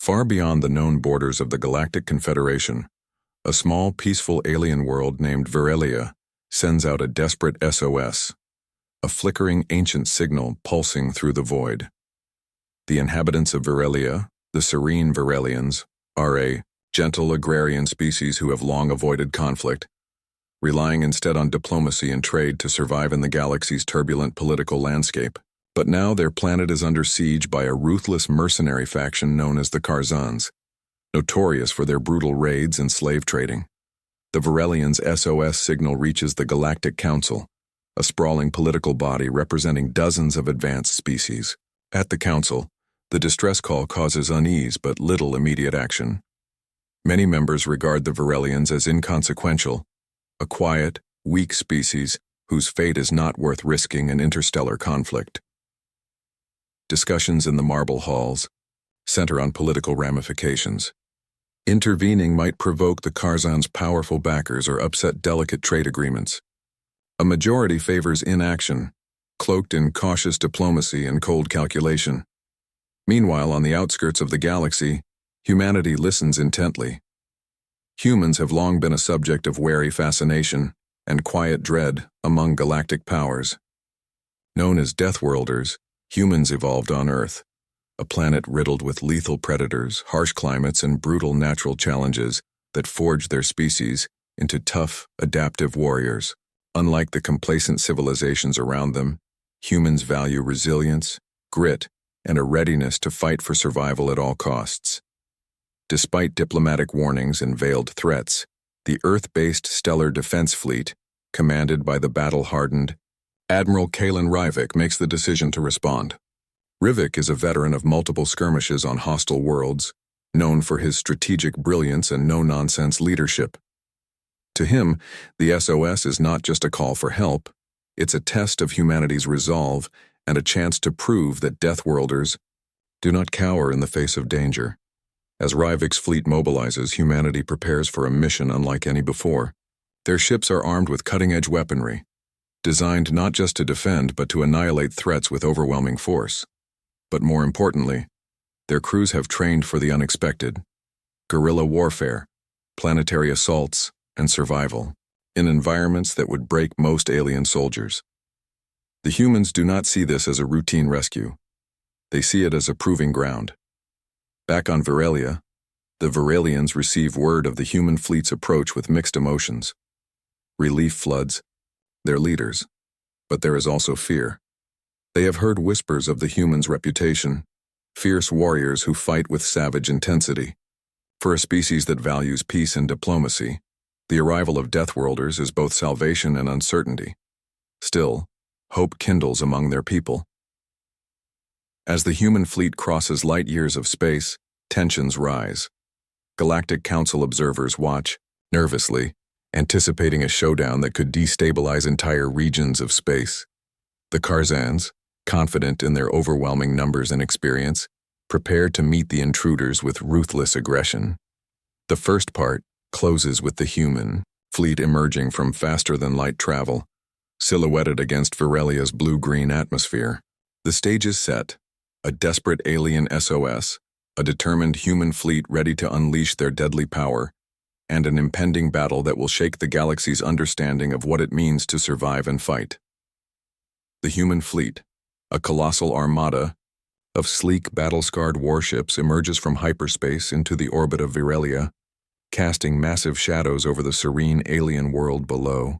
Far beyond the known borders of the Galactic Confederation, a small, peaceful alien world named Virelia sends out a desperate SOS, a flickering ancient signal pulsing through the void. The inhabitants of Virelia, the serene Virelians, are a gentle agrarian species who have long avoided conflict, relying instead on diplomacy and trade to survive in the galaxy's turbulent political landscape. But now their planet is under siege by a ruthless mercenary faction known as the Karzans, notorious for their brutal raids and slave trading. The Virelians' SOS signal reaches the Galactic Council, a sprawling political body representing dozens of advanced species. At the Council, the distress call causes unease but little immediate action. Many members regard the Virelians as inconsequential, a quiet, weak species whose fate is not worth risking in interstellar conflict. Discussions in the marble halls center on political ramifications. Intervening might provoke the Karzans' powerful backers or upset delicate trade agreements. A majority favors inaction, cloaked in cautious diplomacy and cold calculation. Meanwhile, on the outskirts of the galaxy, humanity listens intently. Humans have long been a subject of wary fascination and quiet dread among galactic powers. Known as Deathworlders, humans evolved on Earth, a planet riddled with lethal predators, harsh climates, and brutal natural challenges that forged their species into tough, adaptive warriors. Unlike the complacent civilizations around them, humans value resilience, grit, and a readiness to fight for survival at all costs. Despite diplomatic warnings and veiled threats, the Earth-based Stellar Defense Fleet, commanded by the battle-hardened Admiral Kalen Rivik, makes the decision to respond. Rivik is a veteran of multiple skirmishes on hostile worlds, known for his strategic brilliance and no-nonsense leadership. To him, the SOS is not just a call for help, it's a test of humanity's resolve and a chance to prove that Deathworlders do not cower in the face of danger. As Rivik's fleet mobilizes, humanity prepares for a mission unlike any before. Their ships are armed with cutting-edge weaponry, designed not just to defend but to annihilate threats with overwhelming force. But more importantly, their crews have trained for the unexpected: guerrilla warfare, planetary assaults, and survival, in environments that would break most alien soldiers. The humans do not see this as a routine rescue. They see it as a proving ground. Back on Virelia, the Virelians receive word of the human fleet's approach with mixed emotions. Relief floods their leaders, but there is also fear. They have heard whispers of the humans' reputation, fierce warriors who fight with savage intensity. For a species that values peace and diplomacy, the arrival of Deathworlders is both salvation and uncertainty. Still, hope kindles among their people. As the human fleet crosses light years of space, tensions rise. Galactic Council observers watch, nervously, anticipating a showdown that could destabilize entire regions of space. The Karzans, confident in their overwhelming numbers and experience, prepare to meet the intruders with ruthless aggression. The first part closes with the human fleet emerging from faster-than-light travel, silhouetted against Virelia's blue-green atmosphere. The stage is set, a desperate alien SOS, a determined human fleet ready to unleash their deadly power, and an impending battle that will shake the galaxy's understanding of what it means to survive and fight. The human fleet, a colossal armada of sleek, battle-scarred warships, emerges from hyperspace into the orbit of Virelia, casting massive shadows over the serene alien world below.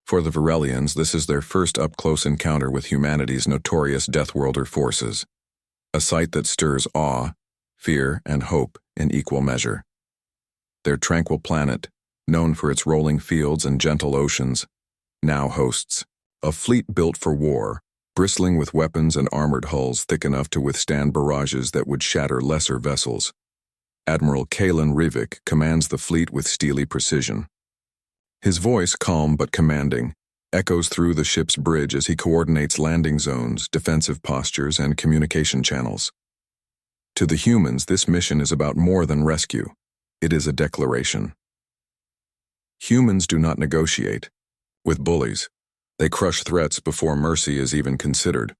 For the Virelians, this is their first up-close encounter with humanity's notorious Deathworlder forces, a sight that stirs awe, fear, and hope in equal measure. Their tranquil planet, known for its rolling fields and gentle oceans, now hosts a fleet built for war, bristling with weapons and armored hulls thick enough to withstand barrages that would shatter lesser vessels. Admiral Kalen Rivik commands the fleet with steely precision. His voice, calm but commanding, echoes through the ship's bridge as he coordinates landing zones, defensive postures, and communication channels. To the humans, this mission is about more than rescue. It is a declaration. Humans do not negotiate with bullies. They crush threats before mercy is even considered.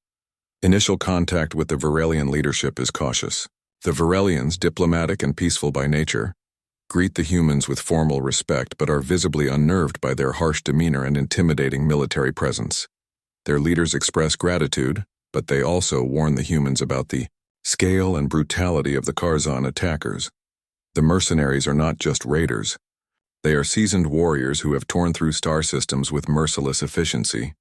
Initial contact with the Virelian leadership is cautious. The Varelians, diplomatic and peaceful by nature, greet the humans with formal respect but are visibly unnerved by their harsh demeanor and intimidating military presence. Their leaders express gratitude, but they also warn the humans about the scale and brutality of the Karzan attackers. The mercenaries are not just raiders. They are seasoned warriors who have torn through star systems with merciless efficiency.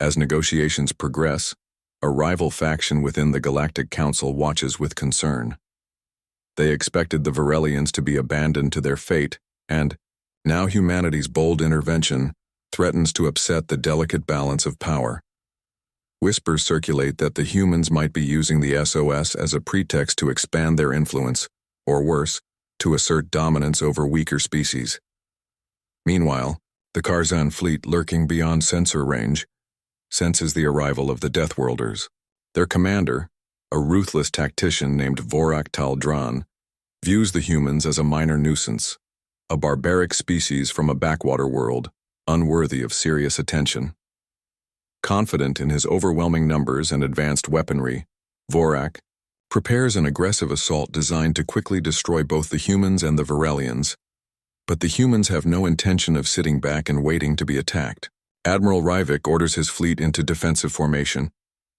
As negotiations progress, a rival faction within the Galactic Council watches with concern. They expected the Varelians to be abandoned to their fate, and now humanity's bold intervention threatens to upset the delicate balance of power. Whispers circulate that the humans might be using the SOS as a pretext to expand their influence, or worse, to assert dominance over weaker species. Meanwhile, the Karzan fleet lurking beyond sensor range senses the arrival of the Deathworlders. Their commander, a ruthless tactician named Vorak Taldran, views the humans as a minor nuisance, a barbaric species from a backwater world, unworthy of serious attention. Confident in his overwhelming numbers and advanced weaponry, Vorak prepares an aggressive assault designed to quickly destroy both the humans and the Varelians. But the humans have no intention of sitting back and waiting to be attacked. Admiral Rivik orders his fleet into defensive formation,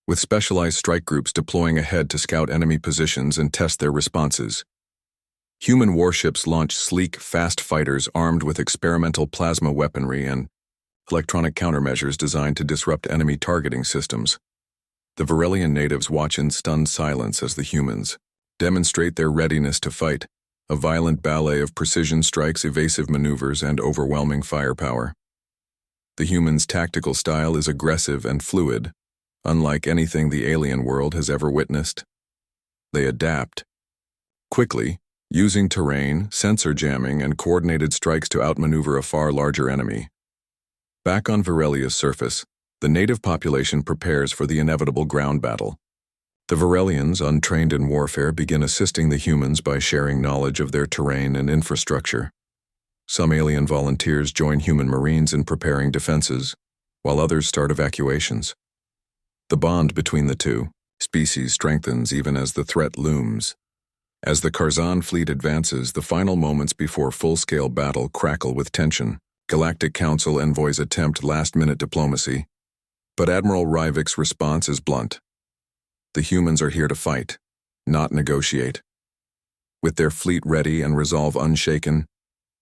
with specialized strike groups deploying ahead to scout enemy positions and test their responses. Human warships launch sleek, fast fighters armed with experimental plasma weaponry and electronic countermeasures designed to disrupt enemy targeting systems. The Varelian natives watch in stunned silence as the humans demonstrate their readiness to fight, a violent ballet of precision strikes, evasive maneuvers, and overwhelming firepower. The humans' tactical style is aggressive and fluid, unlike anything the alien world has ever witnessed. They adapt quickly, using terrain, sensor jamming, and coordinated strikes to outmaneuver a far larger enemy. Back on Varelia's surface, the native population prepares for the inevitable ground battle. The Varelians, untrained in warfare, begin assisting the humans by sharing knowledge of their terrain and infrastructure. Some alien volunteers join human marines in preparing defenses, while others start evacuations. The bond between the two species strengthens even as the threat looms. As the Karzan fleet advances, the final moments before full-scale battle crackle with tension. Galactic Council envoys attempt last-minute diplomacy, but Admiral Rivik's response is blunt. The humans are here to fight, not negotiate. With their fleet ready and resolve unshaken,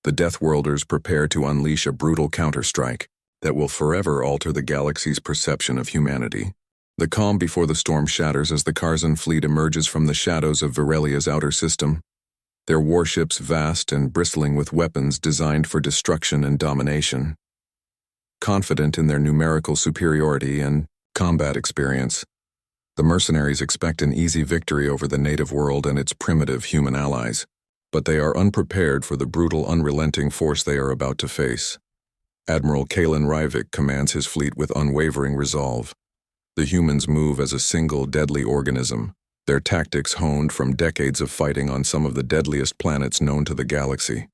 the Deathworlders prepare to unleash a brutal counterstrike that will forever alter the galaxy's perception of humanity. The calm before the storm shatters as the Karzan fleet emerges from the shadows of Varelia's outer system, their warships vast and bristling with weapons designed for destruction and domination. Confident in their numerical superiority and combat experience, the mercenaries expect an easy victory over the native world and its primitive human allies, but they are unprepared for the brutal, unrelenting force they are about to face. Admiral Kalen Rivik commands his fleet with unwavering resolve. The humans move as a single deadly organism, their tactics honed from decades of fighting on some of the deadliest planets known to the galaxy.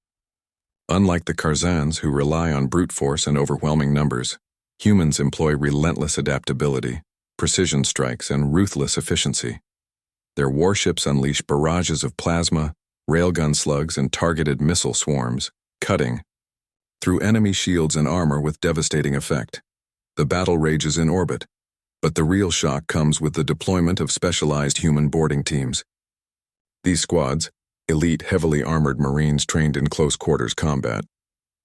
Unlike the Karzans, who rely on brute force and overwhelming numbers, humans employ relentless adaptability, precision strikes, and ruthless efficiency. Their warships unleash barrages of plasma, railgun slugs, and targeted missile swarms, cutting through enemy shields and armor with devastating effect. The battle rages in orbit, but the real shock comes with the deployment of specialized human boarding teams. These squads, elite heavily armored Marines trained in close-quarters combat,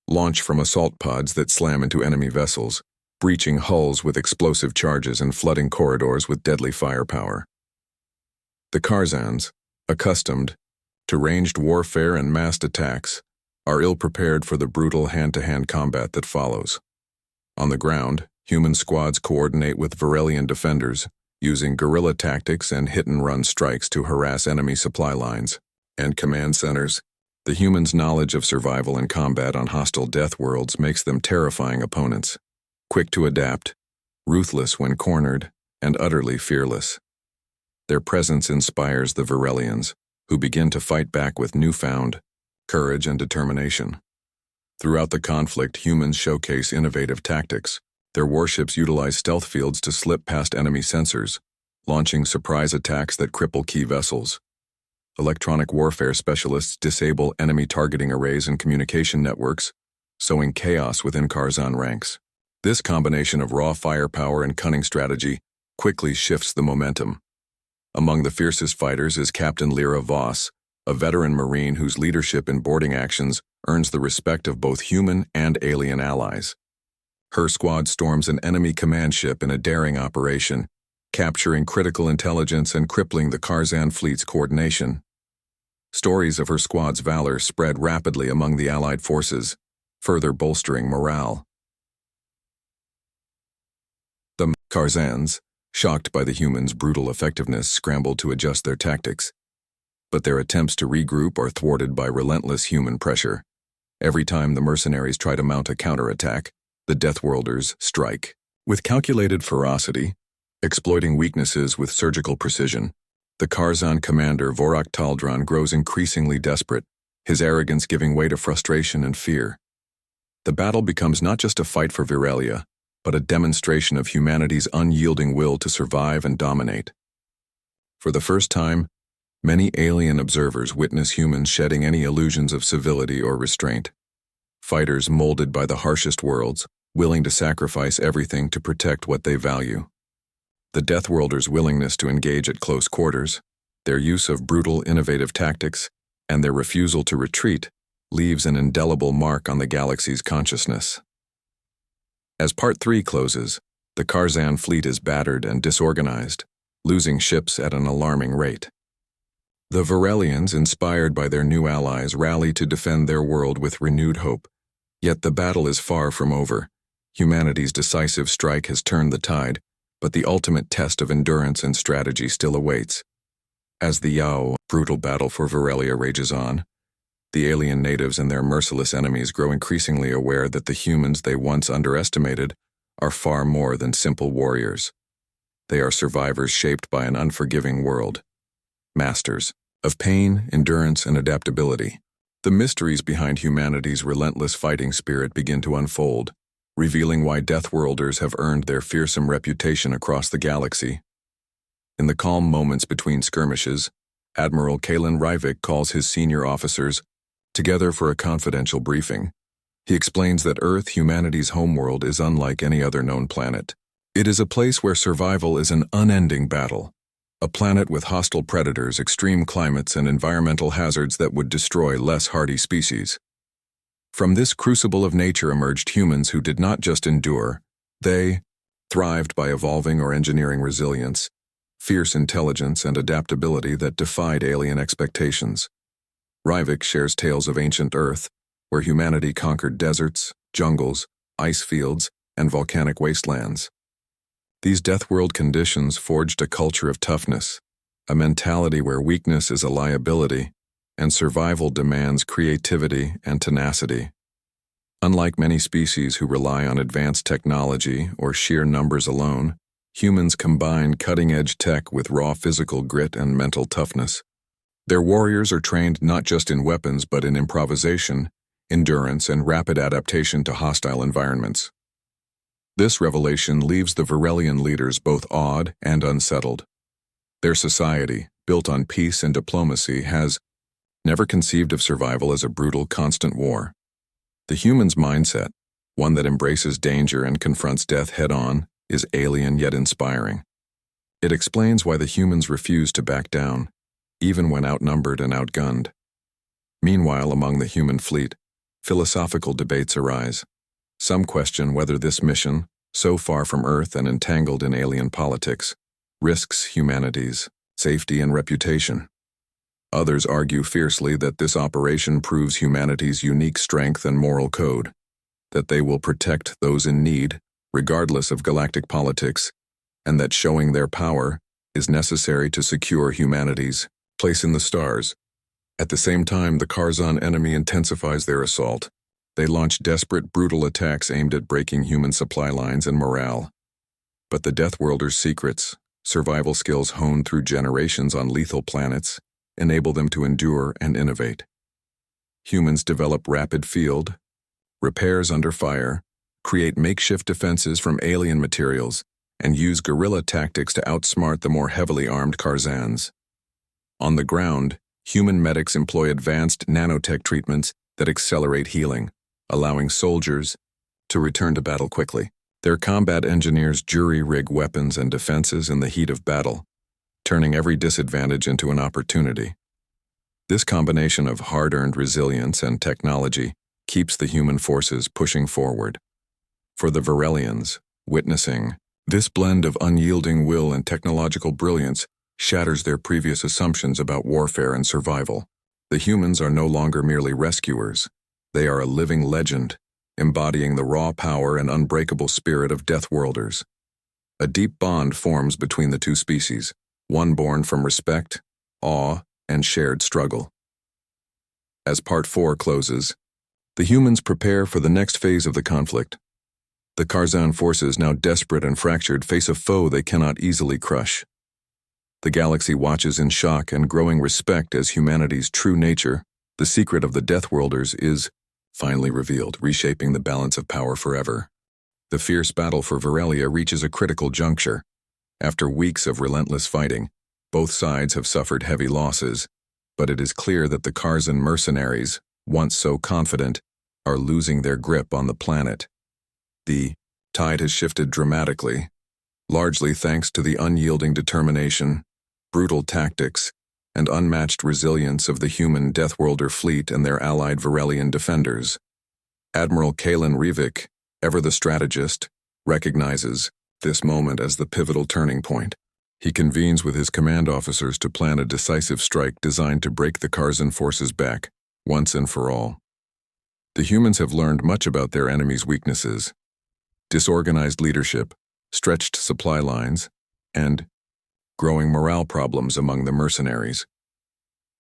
launch from assault pods that slam into enemy vessels, breaching hulls with explosive charges and flooding corridors with deadly firepower. The Karzans, accustomed to ranged warfare and massed attacks, are ill-prepared for the brutal hand-to-hand combat that follows. On the ground, human squads coordinate with Varelian defenders, using guerrilla tactics and hit-and-run strikes to harass enemy supply lines. And command centers, the humans' knowledge of survival and combat on hostile death worlds makes them terrifying opponents. Quick to adapt, ruthless when cornered, and utterly fearless. Their presence inspires the Varelians, who begin to fight back with newfound courage and determination. Throughout the conflict, humans showcase innovative tactics. Their warships utilize stealth fields to slip past enemy sensors, launching surprise attacks that cripple key vessels. Electronic warfare specialists disable enemy targeting arrays and communication networks, sowing chaos within Karzan ranks. This combination of raw firepower and cunning strategy quickly shifts the momentum. Among the fiercest fighters is Captain Lyra Voss, a veteran Marine whose leadership in boarding actions earns the respect of both human and alien allies. Her squad storms an enemy command ship in a daring operation, capturing critical intelligence and crippling the Karzan fleet's coordination. Stories of her squad's valor spread rapidly among the Allied forces, further bolstering morale. The Karzans, shocked by the humans' brutal effectiveness, scrambled to adjust their tactics. But their attempts to regroup are thwarted by relentless human pressure. Every time the mercenaries try to mount a counterattack, the Deathworlders strike. With calculated ferocity, exploiting weaknesses with surgical precision, the Karzan commander Vorak Taldron grows increasingly desperate, his arrogance giving way to frustration and fear. The battle becomes not just a fight for Virelia, but a demonstration of humanity's unyielding will to survive and dominate. For the first time, many alien observers witness humans shedding any illusions of civility or restraint. Fighters molded by the harshest worlds, willing to sacrifice everything to protect what they value. The Deathworlders' willingness to engage at close quarters, their use of brutal, innovative tactics, and their refusal to retreat leaves an indelible mark on the galaxy's consciousness. As Part 3 closes, the Karzan fleet is battered and disorganized, losing ships at an alarming rate. The Virelians, inspired by their new allies, rally to defend their world with renewed hope. Yet the battle is far from over. Humanity's decisive strike has turned the tide, but the ultimate test of endurance and strategy still awaits. As the Yao, brutal battle for Virelia rages on, the alien natives and their merciless enemies grow increasingly aware that the humans they once underestimated are far more than simple warriors. They are survivors shaped by an unforgiving world. Masters of pain, endurance, and adaptability. The mysteries behind humanity's relentless fighting spirit begin to unfold, revealing why Deathworlders have earned their fearsome reputation across the galaxy. In the calm moments between skirmishes, Admiral Kalen Ryvik calls his senior officers together for a confidential briefing. He explains that Earth, humanity's homeworld, is unlike any other known planet. It is a place where survival is an unending battle. A planet with hostile predators, extreme climates, and environmental hazards that would destroy less hardy species. From this crucible of nature emerged humans who did not just endure, they thrived by evolving or engineering resilience, fierce intelligence, and adaptability that defied alien expectations. Ryvik shares tales of ancient Earth, where humanity conquered deserts, jungles, ice fields, and volcanic wastelands. These Deathworld conditions forged a culture of toughness, a mentality where weakness is a liability, and survival demands creativity and tenacity. Unlike many species who rely on advanced technology or sheer numbers alone, humans combine cutting-edge tech with raw physical grit and mental toughness. Their warriors are trained not just in weapons but in improvisation, endurance, and rapid adaptation to hostile environments. This revelation leaves the Virelian leaders both awed and unsettled. Their society, built on peace and diplomacy, has never conceived of survival as a brutal, constant war. The human's mindset, one that embraces danger and confronts death head-on, is alien yet inspiring. It explains why the humans refuse to back down, even when outnumbered and outgunned. Meanwhile, among the human fleet, philosophical debates arise. Some question whether this mission, so far from Earth and entangled in alien politics, risks humanity's safety and reputation. Others argue fiercely that this operation proves humanity's unique strength and moral code, that they will protect those in need, regardless of galactic politics, and that showing their power is necessary to secure humanity's place in the stars. At the same time, the Karzan enemy intensifies their assault. They launch desperate, brutal attacks aimed at breaking human supply lines and morale. But the Deathworlders' secrets, survival skills honed through generations on lethal planets, enable them to endure and innovate. Humans develop rapid field repairs under fire, create makeshift defenses from alien materials, and use guerrilla tactics to outsmart the more heavily armed Karzans. On the ground, Human medics employ advanced nanotech treatments that accelerate healing, allowing soldiers to return to battle quickly. Their combat engineers jury-rig weapons and defenses in the heat of battle, turning every disadvantage into an opportunity. This combination of hard-earned resilience and technology keeps the human forces pushing forward. For the Varelians, witnessing this blend of unyielding will and technological brilliance shatters their previous assumptions about warfare and survival. The humans are no longer merely rescuers. They are a living legend, embodying the raw power and unbreakable spirit of Deathworlders. A deep bond forms between the two species, one born from respect, awe, and shared struggle. As Part 4 closes, the humans prepare for the next phase of the conflict. The Karzan forces, now desperate and fractured, face a foe they cannot easily crush. The galaxy watches in shock and growing respect as humanity's true nature, the secret of the Deathworlders, is finally revealed, reshaping the balance of power forever. The fierce battle for Varelia reaches a critical juncture. After weeks of relentless fighting, both sides have suffered heavy losses, but it is clear that the Karzan mercenaries, once so confident, are losing their grip on the planet. The tide has shifted dramatically, largely thanks to the unyielding determination, brutal tactics, and unmatched resilience of the human Deathworlder fleet and their allied Varelian defenders. Admiral Kalen Rivik, ever the strategist, recognizes this moment as the pivotal turning point. He convenes with his command officers to plan a decisive strike designed to break the Karzan forces back, once and for all. The humans have learned much about their enemy's weaknesses: disorganized leadership, stretched supply lines, and growing morale problems among the mercenaries.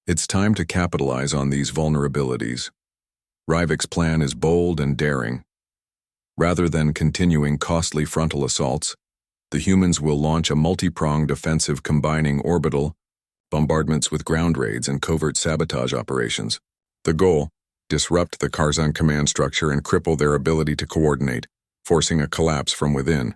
It's time to capitalize on these vulnerabilities. Rivik's plan is bold and daring. Rather than continuing costly frontal assaults, the humans will launch a multi-pronged offensive combining orbital bombardments with ground raids and covert sabotage operations. The goal: disrupt the Karzan command structure and cripple their ability to coordinate, forcing a collapse from within.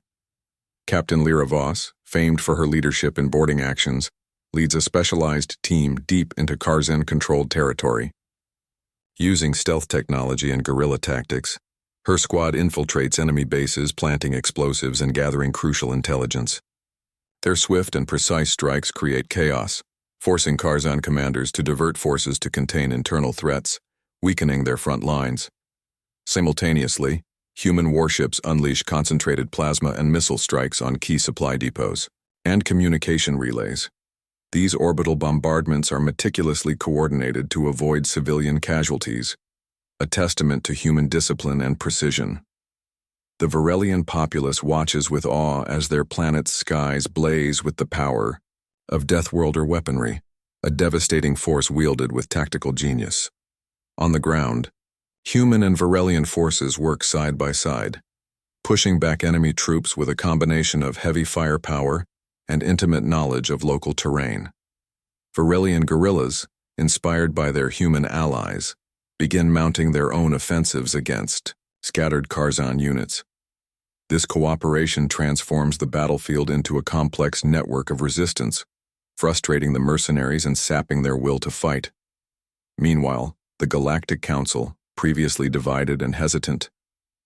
Captain Lyra Voss, famed for her leadership in boarding actions, leads a specialized team deep into Karzan-controlled territory. Using stealth technology and guerrilla tactics, her squad infiltrates enemy bases, planting explosives and gathering crucial intelligence. Their swift and precise strikes create chaos, forcing Karzan commanders to divert forces to contain internal threats, weakening their front lines. Simultaneously, human warships unleash concentrated plasma and missile strikes on key supply depots and communication relays. These orbital bombardments are meticulously coordinated to avoid civilian casualties, a testament to human discipline and precision. The Varelian populace watches with awe as their planet's skies blaze with the power of Deathworlder weaponry, a devastating force wielded with tactical genius. On the ground, human and Varelian forces work side by side, pushing back enemy troops with a combination of heavy firepower and intimate knowledge of local terrain. Varelian guerrillas, inspired by their human allies, begin mounting their own offensives against scattered Karzan units. This cooperation transforms the battlefield into a complex network of resistance, frustrating the mercenaries and sapping their will to fight. Meanwhile, the Galactic Council, previously divided and hesitant,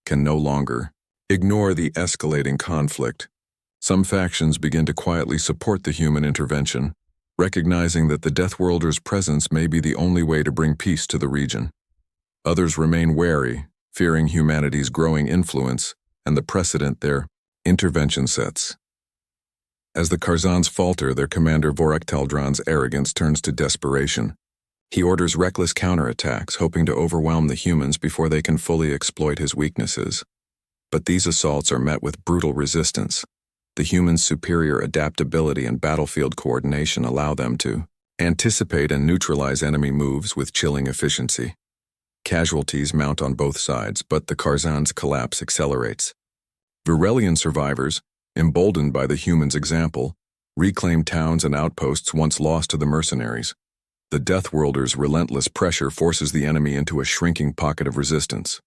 can no longer ignore the escalating conflict. Some factions begin to quietly support the human intervention, recognizing that the Deathworlder's presence may be the only way to bring peace to the region. Others remain wary, fearing humanity's growing influence and the precedent their intervention sets. As the Karzans falter, their commander Vorak Taldran's arrogance turns to desperation. He orders reckless counterattacks, hoping to overwhelm the humans before they can fully exploit his weaknesses. But these assaults are met with brutal resistance. The humans' superior adaptability and battlefield coordination allow them to anticipate and neutralize enemy moves with chilling efficiency. Casualties mount on both sides, but the Karzan's collapse accelerates. Varelian survivors, emboldened by the humans' example, reclaim towns and outposts once lost to the mercenaries. The Deathworlder's relentless pressure forces the enemy into a shrinking pocket of resistance.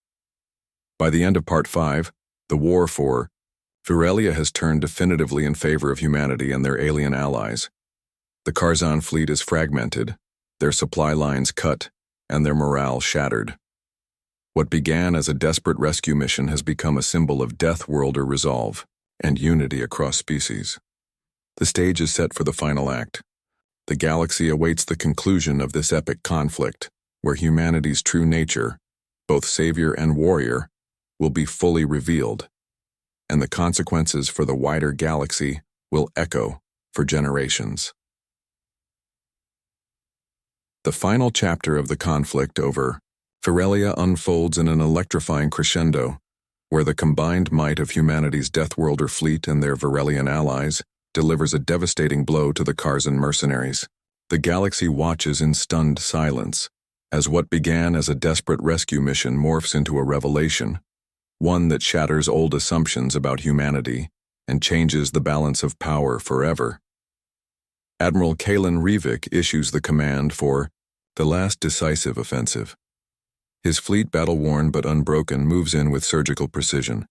By the end of Part 5, the war for Varelia has turned definitively in favor of humanity and their alien allies. The Karzan fleet is fragmented, their supply lines cut, and their morale shattered. What began as a desperate rescue mission has become a symbol of Deathworlder resolve and unity across species. The stage is set for the final act. The galaxy awaits the conclusion of this epic conflict, where humanity's true nature, both savior and warrior, will be fully revealed, and the consequences for the wider galaxy will echo for generations. The final chapter of the conflict over Ferelia unfolds in an electrifying crescendo, where the combined might of humanity's Deathworlder fleet and their Virelian allies delivers a devastating blow to the Karzan mercenaries. The galaxy watches in stunned silence, as what began as a desperate rescue mission morphs into a revelation, one that shatters old assumptions about humanity and changes the balance of power forever. Admiral Kalen Rivik issues the command for the last decisive offensive. His fleet, battle-worn but unbroken, moves in with surgical precision.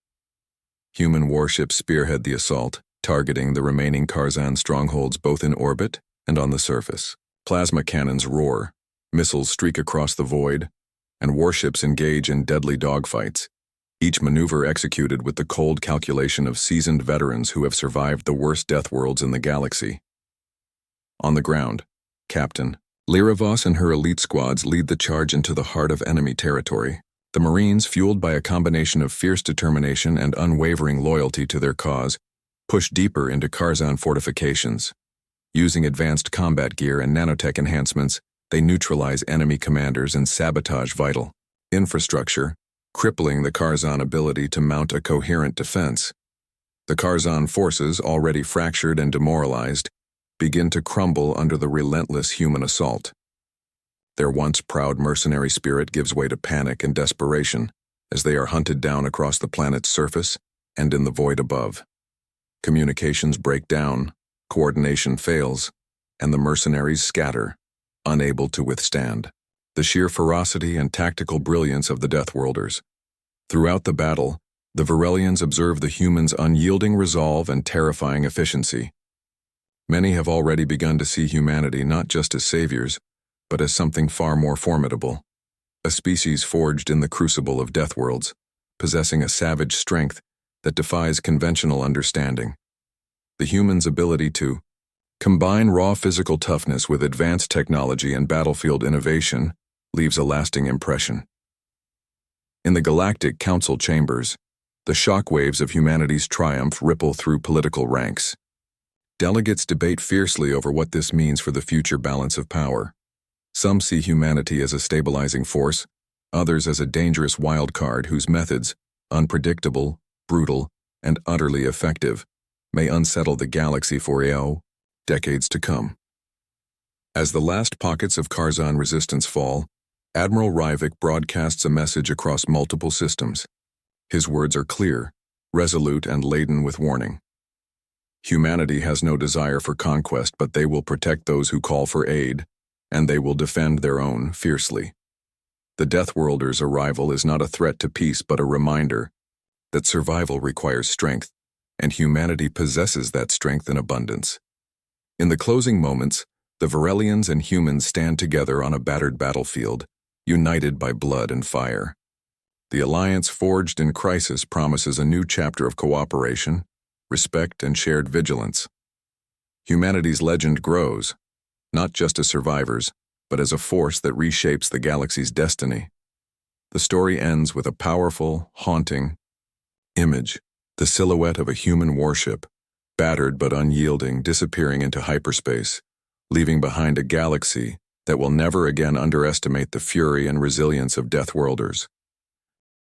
Human warships spearhead the assault, targeting the remaining Karzan strongholds both in orbit and on the surface. Plasma cannons roar, missiles streak across the void, and warships engage in deadly dogfights, each maneuver executed with the cold calculation of seasoned veterans who have survived the worst death worlds in the galaxy. On the ground, Captain Lyravos and her elite squads lead the charge into the heart of enemy territory. The Marines, fueled by a combination of fierce determination and unwavering loyalty to their cause, push deeper into Karzan fortifications. Using advanced combat gear and nanotech enhancements, they neutralize enemy commanders and sabotage vital infrastructure, crippling the Karzan ability to mount a coherent defense. The Karzan forces, already fractured and demoralized, begin to crumble under the relentless human assault. Their once proud mercenary spirit gives way to panic and desperation as they are hunted down across the planet's surface and in the void above. Communications break down, coordination fails, and the mercenaries scatter, unable to withstand the sheer ferocity and tactical brilliance of the Deathworlders. Throughout the battle, the Virelians observe the humans' unyielding resolve and terrifying efficiency. Many have already begun to see humanity not just as saviors, but as something far more formidable, a species forged in the crucible of Deathworlds, possessing a savage strength that defies conventional understanding. The humans' ability to combine raw physical toughness with advanced technology and battlefield innovation leaves a lasting impression. In the Galactic Council chambers, the shockwaves of humanity's triumph ripple through political ranks. Delegates debate fiercely over what this means for the future balance of power. Some see humanity as a stabilizing force, others as a dangerous wild card whose methods, unpredictable, brutal, and utterly effective, may unsettle the galaxy for decades to come. As the last pockets of Karzan resistance fall, Admiral Rivik broadcasts a message across multiple systems. His words are clear, resolute, and laden with warning. Humanity has no desire for conquest, but they will protect those who call for aid, and they will defend their own fiercely. The Deathworlders' arrival is not a threat to peace, but a reminder that survival requires strength, and humanity possesses that strength in abundance. In the closing moments, the Virelians and humans stand together on a battered battlefield, united by blood and fire. The alliance forged in crisis promises a new chapter of cooperation, respect, and shared vigilance. Humanity's legend grows, not just as survivors, but as a force that reshapes the galaxy's destiny. The story ends with a powerful, haunting image, the silhouette of a human warship, battered but unyielding, disappearing into hyperspace, leaving behind a galaxy that will never again underestimate the fury and resilience of Deathworlders.